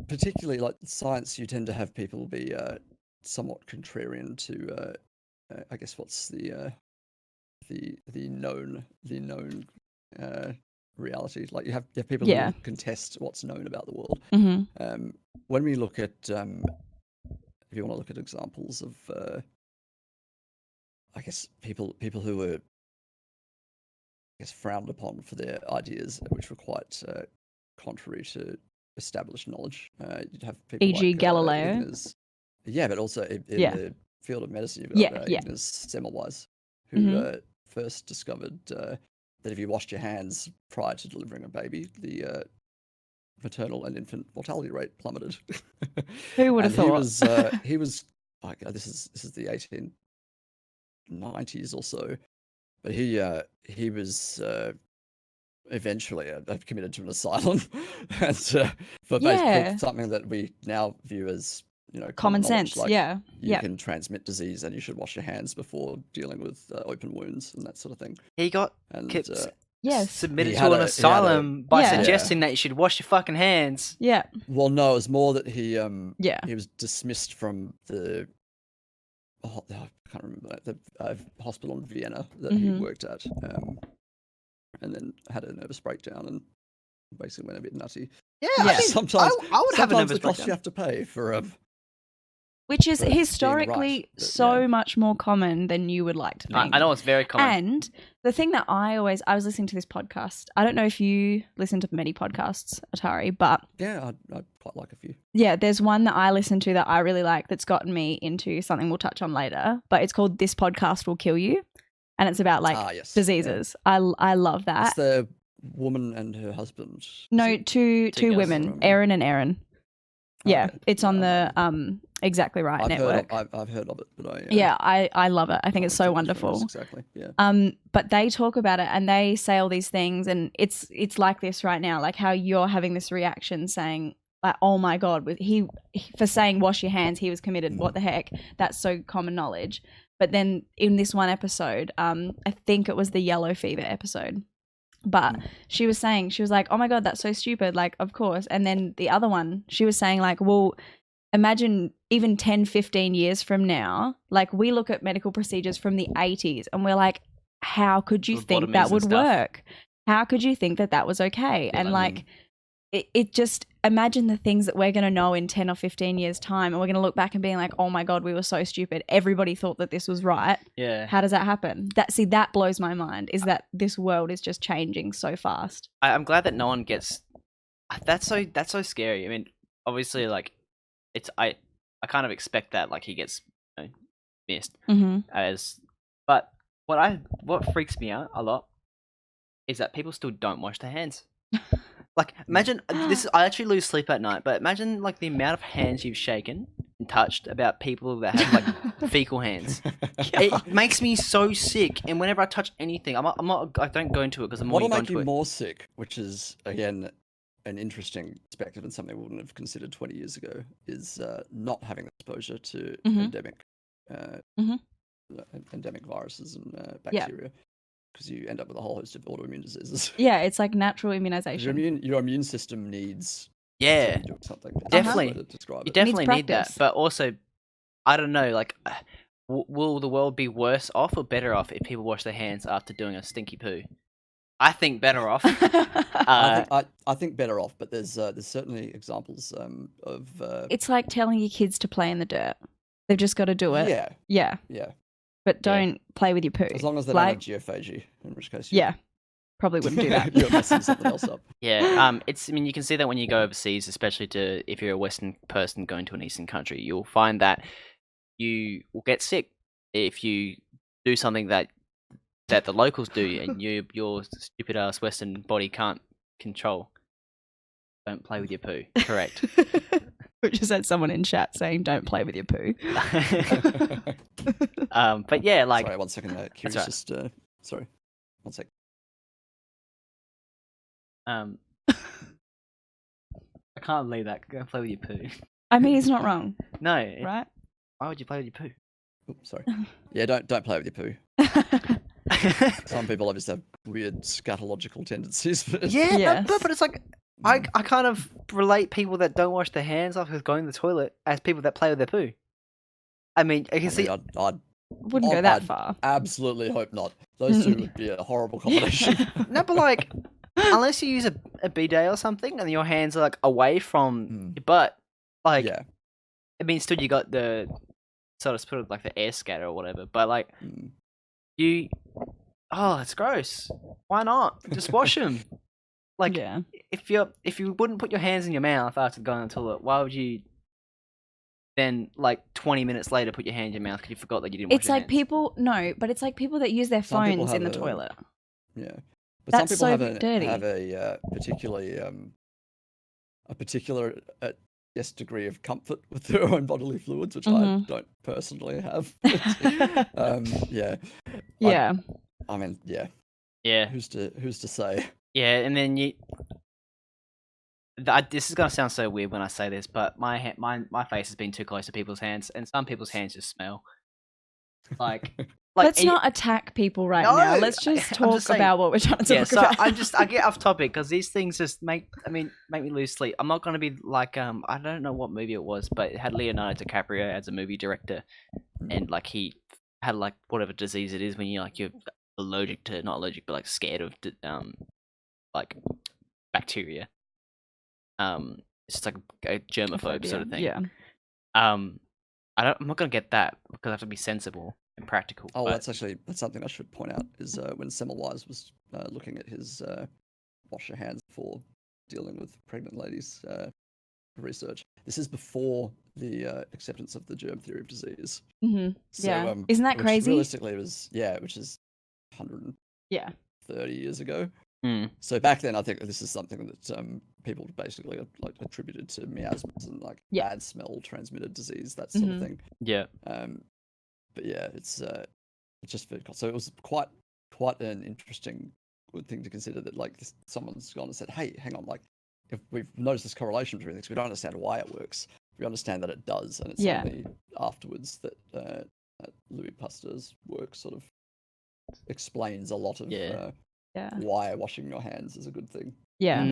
particularly like science, you tend to have people be somewhat contrarian to, I guess, what's the known reality. Like you have people who Yeah. will contest what's known about the world. Mm-hmm. When we look at, if you want to look at examples of, I guess people who were, I guess, frowned upon for their ideas, which were quite contrary to established knowledge. You'd have people E.g. like Galileo. Ignaz, but also in Yeah. the field of medicine, you've Yeah, got yeah. Ignaz Semmelweis, who Mhm. first discovered that if you washed your hands prior to delivering a baby, the maternal and infant mortality rate plummeted. Who would have thought? He was like, this is the 1890s or so, but he was eventually committed to an asylum, and for Yeah. something that we now view as Common knowledge, sense. like Yeah. you Yeah. can transmit disease and you should wash your hands before dealing with open wounds and that sort of thing. He got And Yes. submitted He to had an a- asylum by Yeah. suggesting that you should wash your fucking hands. Yeah. well, no, it was more that he Yeah. he was dismissed from the I can't remember the hospital in Vienna that he Mhm. worked at, and then had a nervous breakdown and basically went a bit nutty. Yeah, Yeah. I mean, Sometimes I would have a sometimes nervous the cost you breakdown. have to pay for Which is for being historically right, but, so yeah. much more common than you would like to think. I know it's very common. And the thing that I was listening to this podcast. I don't know if you listen to many podcasts, Atari, but Yeah, I'd quite like a few. yeah, there's one that I listen to that I really like that's gotten me into something we'll touch on later, but it's called This Podcast Will Kill You. And it's about like Yes, diseases. I love yeah. It's that. the woman and her husband. No, two girls. women, Erin and Erin. Yeah, Okay. it's on the Exactly Right network. I've heard of it, but I love it. I think it's so which one wonderful. is exactly. Yeah. But they talk about it and they say all these things, and it's like this right now, like how you're having this reaction saying like, oh my God, he for saying wash your hands, he was committed. What the heck? That's so common knowledge. But then in this one episode, I think it was the yellow fever episode, but she was like, oh my God, that's so stupid. Like, of course. And then the other one, she was saying like, well, imagine even 10, 15 years from now, like we look at medical procedures from the 80s and we're like, how could you think that Lobotomies and would stuff. work? How could you think that was okay? And like, it just, imagine the things that we're going to know in 10 or 15 years time, and we're going to look back and being like, oh my God, we were so stupid. Everybody thought that this was right. Yeah. How does that happen? That blows my mind, is that this world is just changing so fast. I'm glad that no one gets. That's so scary. I mean, obviously, like, I kind of expect that, like, he gets missed Mm-hmm. but what freaks me out a lot is that people still don't wash their hands. Like, imagine this. I actually lose sleep at night, but imagine like the amount of hands you've shaken and touched about people that have like fecal hands. It makes me so sick. And whenever I touch anything, I don't go into it because the more What'll you go make into you it, more sick, which is again an interesting perspective and something we wouldn't have considered 20 years ago, is not having exposure to endemic viruses and bacteria, because you end up with a whole host of autoimmune diseases. Yeah, it's like natural immunization. Your immune system needs yeah, doing something. definitely. To describe you it. definitely need that. practice. But also, I don't know, like, will the world be worse off or better off if people wash their hands after doing a stinky poo? I think better off. I think better off, but there's certainly examples of. It's like telling your kids to play in the dirt. They've just got to do it. Yeah. But don't play with your poo. As long as they like, don't have geophagy, in which case. Probably wouldn't do that. You're messing something else up. Yeah, I mean, you can see that when you go overseas, especially if you're a Western person going to an Eastern country, you'll find that you will get sick if you do something that the locals do, and your stupid ass Western body can't control. Don't play with your poo. Correct. We just had someone in chat saying, "Don't play with your poo." But yeah, like. Sorry, 1 second. Curious, right. just sorry, 1 sec. I can't believe that. Go play with your poo. I mean, he's not wrong, No, right? why would you play with your poo? Oops, sorry. Yeah, don't play with your poo. Some people obviously have weird scatological tendencies. But Yeah, Yes. but it's like, I kind of relate people that don't wash their hands after going to the toilet as people that play with their poo. I mean, you can see. I'd Wouldn't go that I'd far. absolutely hope not. Those two would be a horrible combination. No, but like, unless you use a bidet or something, and your hands are like away from your butt, like, Yeah. I mean, still you got the sort of like the air scatter or whatever. But like, Mm. it's gross. Why not just wash them? Like, Yeah. if you wouldn't put your hands in your mouth after going to the toilet, why would you then like 20 minutes later put your hand in your mouth because you forgot that you didn't wash It's your like hands? people but it's like people that use their Some people phones in the have a- toilet. Yeah. But That's some people so dirty. have a particularly a particular degree of comfort with their own bodily fluids, which I Mhm. don't personally have. Yeah. Yeah. I mean, yeah. Yeah, Who's to say? yeah, and then this is gonna sound so weird when I say this, but my face has been too close to people's hands, and some people's hands just smell. Like Let's and not attack people right No, now. Let's I'm just just talk saying- about what we're trying to yeah, talk so about. I get off topic because these things just make me lose sleep. I'm not gonna be like I don't know what movie it was, but it had Leonardo DiCaprio as a movie director, and like he had like whatever disease it is when you're allergic to, not allergic but like scared of like bacteria. It's just like a germaphobe sort of thing. Yeah. I'm not gonna get that because I have to be sensible and practical. Oh, but- that's something I should point out is when Semmelweis was looking at his wash your hands before dealing with pregnant ladies research. This is before the acceptance of the germ theory of disease. hmm So, Yeah. Isn't that which crazy? Realistically, which is 130 Yeah. years ago. Mm, So back then, I think this is something that people basically like attributed to miasmas and like Yeah. bad smell transmitted disease, that sort Mhm. of thing. yeah. But yeah, it's just very so it was quite an interesting good thing to consider that like someone's gone and said, hey, hang on, like if we've noticed this correlation between things, we don't understand why it works. We understand that it does, and it's Yeah. only afterwards that Louis Pasteur's work sort of explains a lot of Yeah. Yeah. why washing your hands is a good thing. Yeah.